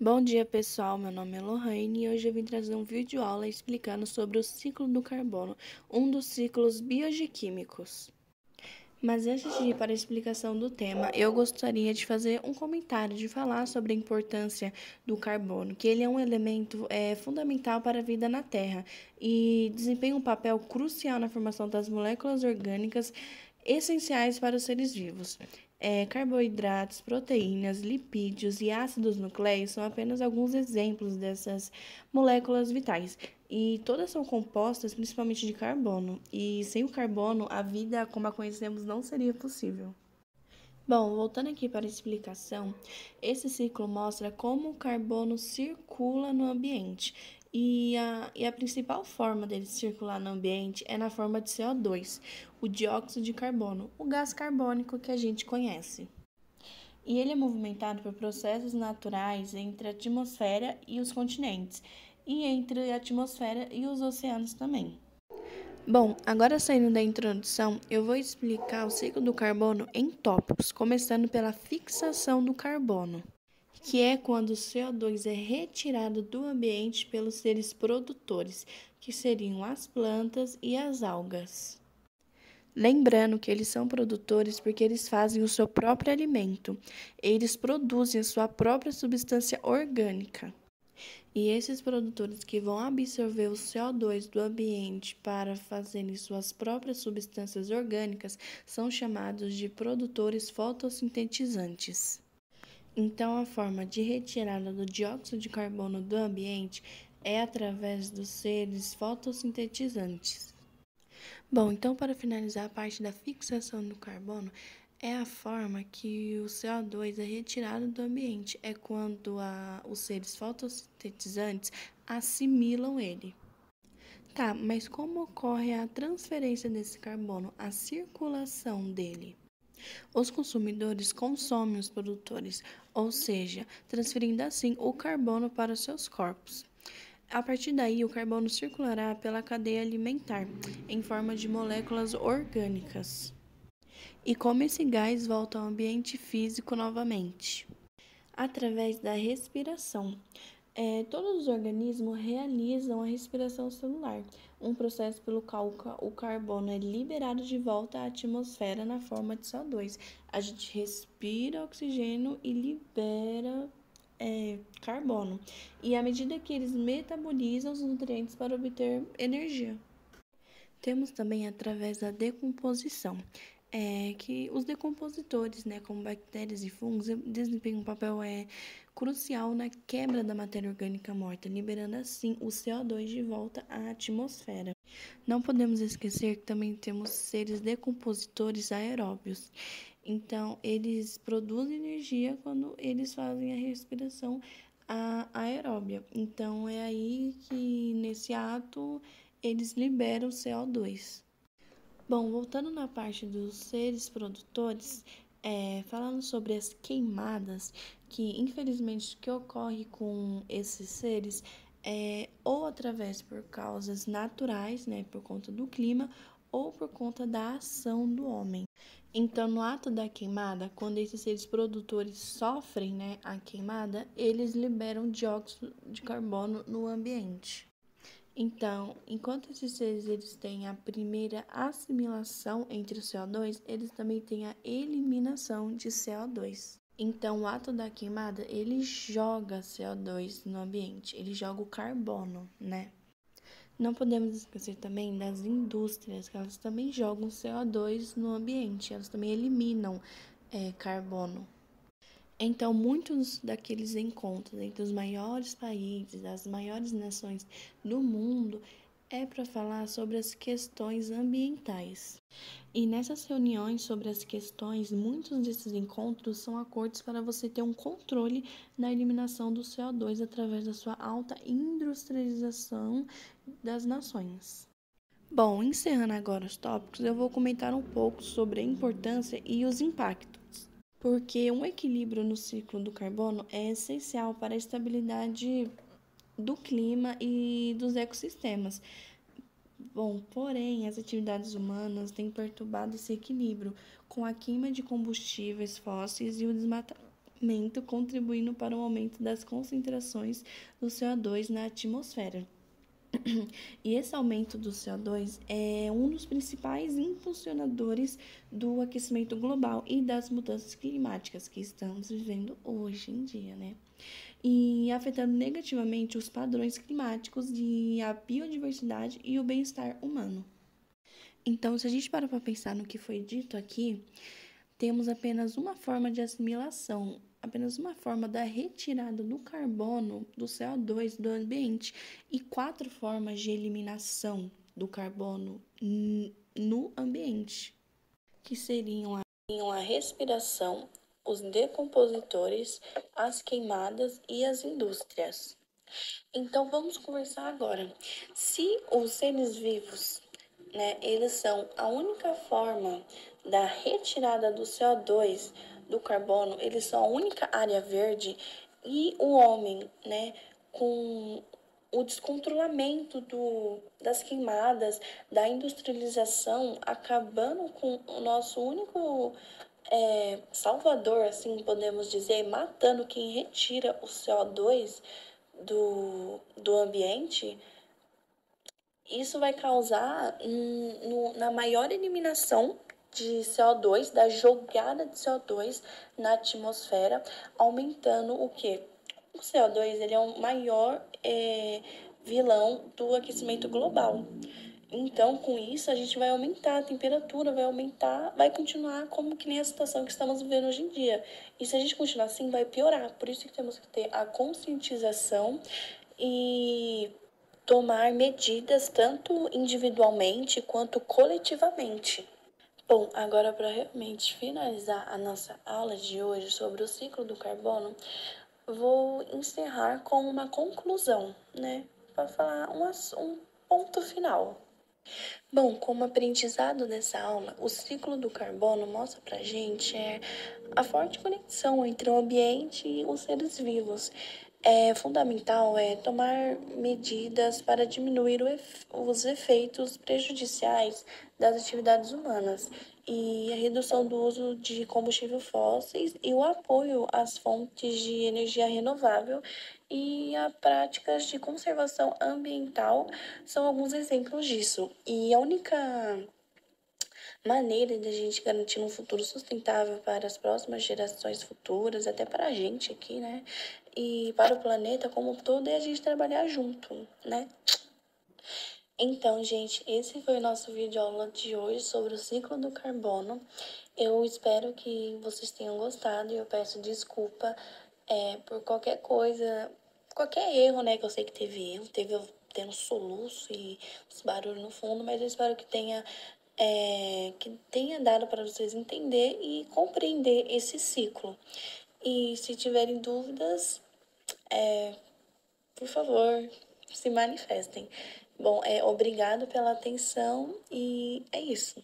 Bom dia, pessoal. Meu nome é Lohane e hoje eu vim trazer um vídeo aula explicando sobre o ciclo do carbono, um dos ciclos biogequímicos. Mas antes de ir para a explicação do tema, eu gostaria de fazer um comentário, de falar sobre a importância do carbono, que ele é um elemento fundamental para a vida na Terra e desempenha um papel crucial na formação das moléculas orgânicas essenciais para os seres vivos. Carboidratos, proteínas, lipídios e ácidos nucleicos são apenas alguns exemplos dessas moléculas vitais. E todas são compostas principalmente de carbono. E sem o carbono, a vida como a conhecemos não seria possível. Bom, voltando aqui para a explicação, esse ciclo mostra como o carbono circula no ambiente. E a principal forma dele circular no ambiente é na forma de CO2, o dióxido de carbono, o gás carbônico que a gente conhece. E ele é movimentado por processos naturais entre a atmosfera e os continentes, e entre a atmosfera e os oceanos também. Bom, agora saindo da introdução, eu vou explicar o ciclo do carbono em tópicos, começando pela fixação do carbono, que é quando o CO2 é retirado do ambiente pelos seres produtores, que seriam as plantas e as algas. Lembrando que eles são produtores porque eles fazem o seu próprio alimento, eles produzem a sua própria substância orgânica. E esses produtores que vão absorver o CO2 do ambiente para fazerem suas próprias substâncias orgânicas são chamados de produtores fotossintetizantes. Então, a forma de retirada do dióxido de carbono do ambiente é através dos seres fotossintetizantes. Bom, então para finalizar a parte da fixação do carbono, é a forma que o CO2 é retirado do ambiente, é quando os seres fotossintetizantes assimilam ele. Tá, mas como ocorre a transferência desse carbono, a circulação dele? Os consumidores consomem os produtores, ou seja, transferindo assim o carbono para os seus corpos. A partir daí, o carbono circulará pela cadeia alimentar, em forma de moléculas orgânicas. E como esse gás volta ao ambiente físico novamente? Através da respiração. Todos os organismos realizam a respiração celular, um processo pelo qual o carbono é liberado de volta à atmosfera na forma de CO2. A gente respira oxigênio e libera carbono. E à medida que eles metabolizam os nutrientes para obter energia. Temos também através da decomposição, que os decompositores, né, como bactérias e fungos, desempenham um papel crucial na quebra da matéria orgânica morta, liberando assim o CO2 de volta à atmosfera. Não podemos esquecer que também temos seres decompositores aeróbios. Então, eles produzem energia quando eles fazem a respiração aeróbia. Então, é aí que nesse ato eles liberam CO2. Bom, voltando na parte dos seres produtores, falando sobre as queimadas, que infelizmente que ocorre com esses seres, ou através por causas naturais, né, por conta do clima, ou por conta da ação do homem. Então, no ato da queimada, quando esses seres produtores sofrem, né, a queimada, eles liberam dióxido de carbono no ambiente. Então, enquanto esses seres eles têm a primeira assimilação entre o CO2, eles também têm a eliminação de CO2. Então, o ato da queimada, ele joga CO2 no ambiente, ele joga o carbono, né? Não podemos esquecer também das indústrias, que elas também jogam CO2 no ambiente, elas também eliminam carbono. Então, muitos daqueles encontros entre os maiores países, as maiores nações do mundo, é para falar sobre as questões ambientais. E nessas reuniões sobre as questões, muitos desses encontros são acordos para você ter um controle na eliminação do CO2 através da sua alta industrialização das nações. Bom, encerrando agora os tópicos, eu vou comentar um pouco sobre a importância e os impactos. Porque um equilíbrio no ciclo do carbono é essencial para a estabilidade do clima e dos ecossistemas. Bom, porém, as atividades humanas têm perturbado esse equilíbrio com a queima de combustíveis fósseis e o contribuindo para o aumento das concentrações do CO2 na atmosfera. E esse aumento do CO2 é um dos principais impulsionadores do aquecimento global e das mudanças climáticas que estamos vivendo hoje em dia, né? E afetando negativamente os padrões climáticos e a biodiversidade e o bem-estar humano. Então, se a gente para pensar no que foi dito aqui, temos apenas uma forma de assimilação, apenas uma forma da retirada do carbono, do CO2 do ambiente e 4 formas de eliminação do carbono no ambiente, que seriam a respiração, os decompositores, as queimadas e as indústrias. Então vamos conversar agora. Se os seres vivos, né, eles são a única forma da retirada do CO2, do carbono, eles são a única área verde, e o homem, né, com o descontrolamento das queimadas, da industrialização, acabando com o nosso único salvador, assim podemos dizer, matando quem retira o CO2 do ambiente, isso vai causar na maior eliminação de CO2, da jogada de CO2 na atmosfera, aumentando o quê? O CO2 ele é o maior vilão do aquecimento global. Então, com isso, a gente vai aumentar a temperatura, vai aumentar, vai continuar como que nem a situação que estamos vivendo hoje em dia. E se a gente continuar assim, vai piorar. Por isso que temos que ter a conscientização e tomar medidas tanto individualmente quanto coletivamente. Bom, agora para realmente finalizar a nossa aula de hoje sobre o ciclo do carbono, vou encerrar com uma conclusão, né? Para falar um ponto final. Bom, como aprendizado dessa aula, o ciclo do carbono mostra pra gente a forte conexão entre o ambiente e os seres vivos. É fundamental tomar medidas para diminuir os efeitos prejudiciais das atividades humanas e a redução do uso de combustíveis fósseis e o apoio às fontes de energia renovável e a práticas de conservação ambiental são alguns exemplos disso. E a única maneira de a gente garantir um futuro sustentável para as próximas gerações futuras, até para a gente aqui, né? E para o planeta como um todo, é a gente trabalhar junto, né? Então, gente, esse foi o nosso vídeo aula de hoje sobre o ciclo do carbono. Eu espero que vocês tenham gostado e eu peço desculpa por qualquer coisa, qualquer erro, né? Que eu sei que teve erro, tendo soluço e os barulhos no fundo, mas eu espero que tenha dado para vocês entender e compreender esse ciclo. E se tiverem dúvidas, por favor, se manifestem. Bom, obrigado pela atenção e é isso.